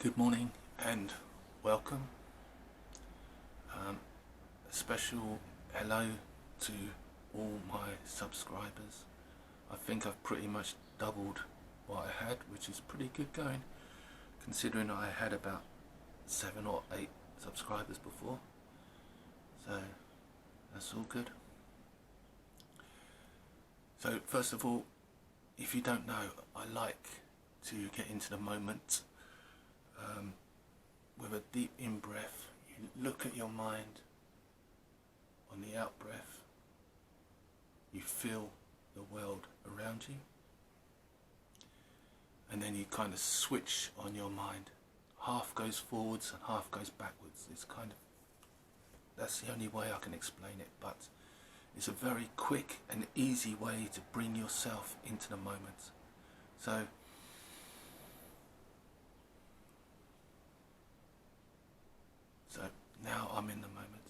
Good morning and welcome. A special hello to all my subscribers. I think I've pretty much doubled what I had, which is pretty good going, considering I had about 7 or 8 subscribers before. So that's all good. So first of all, if you don't know, I like to get into the moment. With a deep in-breath, you look at your mind. On the out-breath, you feel the world around you. And then you kind of switch on your mind. Half goes forwards and half goes backwards. That's the only way I can explain it, but it's a very quick and easy way to bring yourself into the moment. So now I'm in the moment.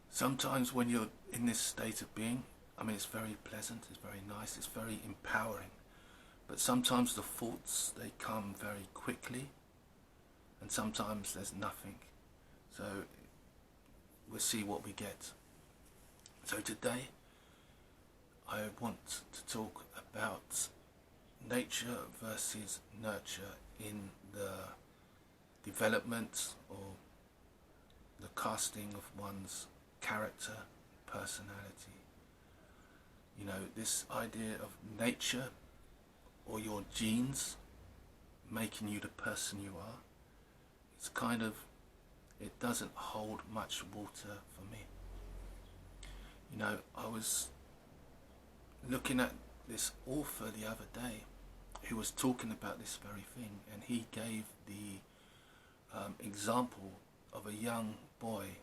Sometimes when you're in this state of being, it's very pleasant, it's very nice, it's very empowering. But sometimes the thoughts, they come very quickly, and sometimes there's nothing. So we'll see what we get. So today I want to talk about nature versus nurture in the development or the casting of one's character, personality. This idea of nature or your genes making you the person you are, it doesn't hold much water for me. I was looking at this author the other day who was talking about this very thing, and he gave the example of a young boy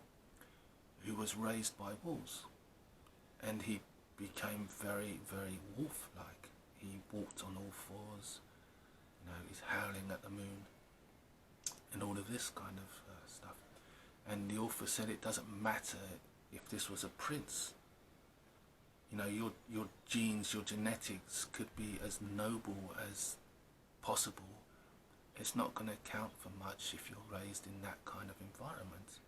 who was raised by wolves, and he became very, very wolf-like. He walked on all fours, he's howling at the moon and all of this kind of stuff. And the author said it doesn't matter if this was a prince. Your genes, your genetics could be as noble as possible. It's not going to count for much if you're raised in that kind of environment.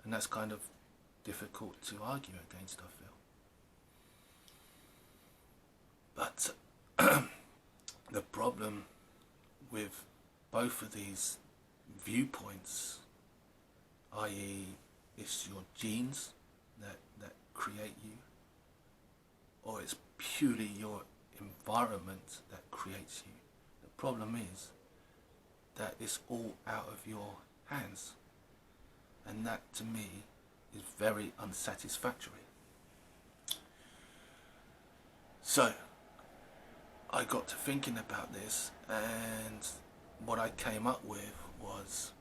And that's kind of difficult to argue against, I feel. But the problem with both of these viewpoints, i.e. it's your genes that create you, or it's purely your environment that creates you. The problem is that it's all out of your hands, and that to me is very unsatisfactory. So I got to thinking about this, and what I came up with was,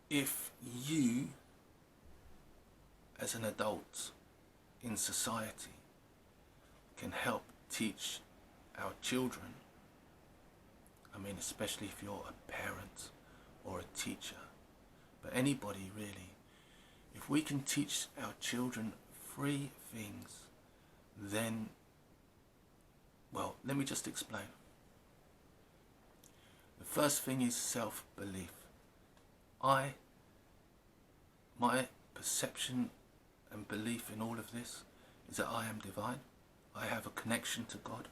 if you as an adult in society can help teach our children, especially if you're a parent or a teacher, but anybody really, if we can teach our children 3 things, then, well, let me just explain. The first thing is self-belief. My perception and belief in all of this is that I am divine. I have a connection to God.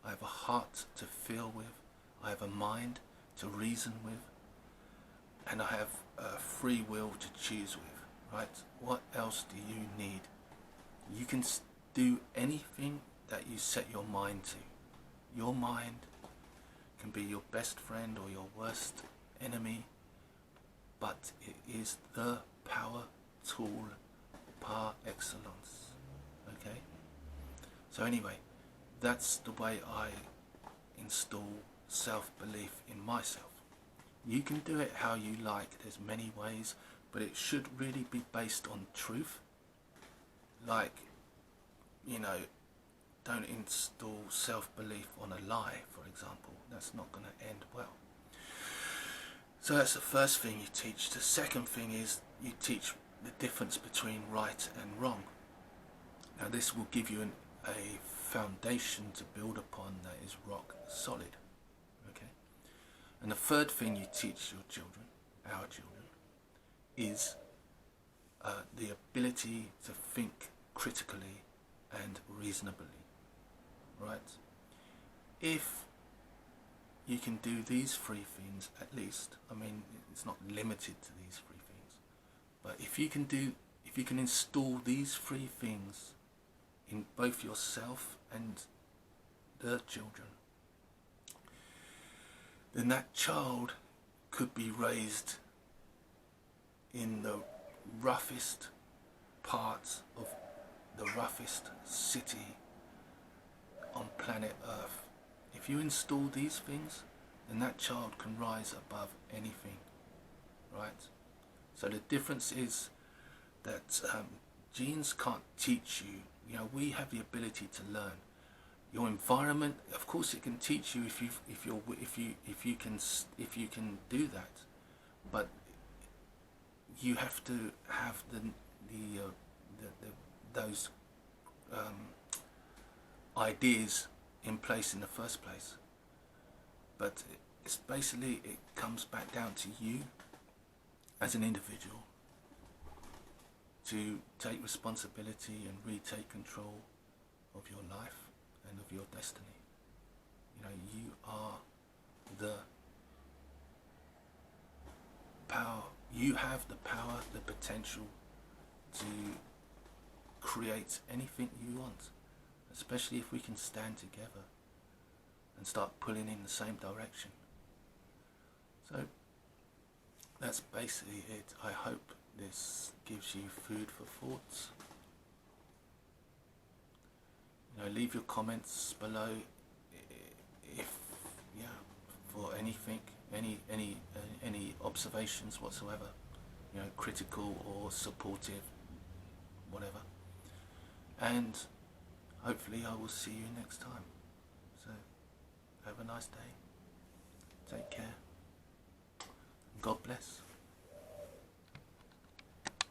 I have a heart to feel with. I have a mind to reason with. And I have a free will to choose with, right? What else do you need? You can do anything that you set your mind to. Your mind can be your best friend or your worst enemy, but it is the power tool par excellence. Okay? So anyway, that's the way I install self-belief in myself. You can do it how you like. There's many ways, but it should really be based on truth. Like, don't install self-belief on a lie, for example. That's not going to end well. So that's the first thing you teach. The second thing is you teach the difference between right and wrong. Now this will give you a foundation to build upon that is rock solid. Okay? And the third thing you teach your children, our children, is the ability to think critically and reasonably. Right? If you can do these three things at least, I mean, it's not limited to these three things, but if you can install these three things in both yourself and the children, then that child could be raised in the roughest parts of the roughest city on planet Earth. If you install these things, then that child can rise above anything, right? So the difference is that genes can't teach you. You know, we have the ability to learn. Your environment, of course, it can teach you if you can do that, but you have to have those ideas in place in the first place. But it's basically, it comes back down to you as an individual to take responsibility and retake control of your life and of your destiny. You know, you are the power. You have the power, the potential to create anything you want, especially if we can stand together and start pulling in the same direction. So that's basically it. I hope this gives you food for thoughts. You know, leave your comments below if, yeah, for anything, any observations whatsoever, you know, critical or supportive, whatever. And hopefully I will see you next time. So have a nice day. Take care. God bless.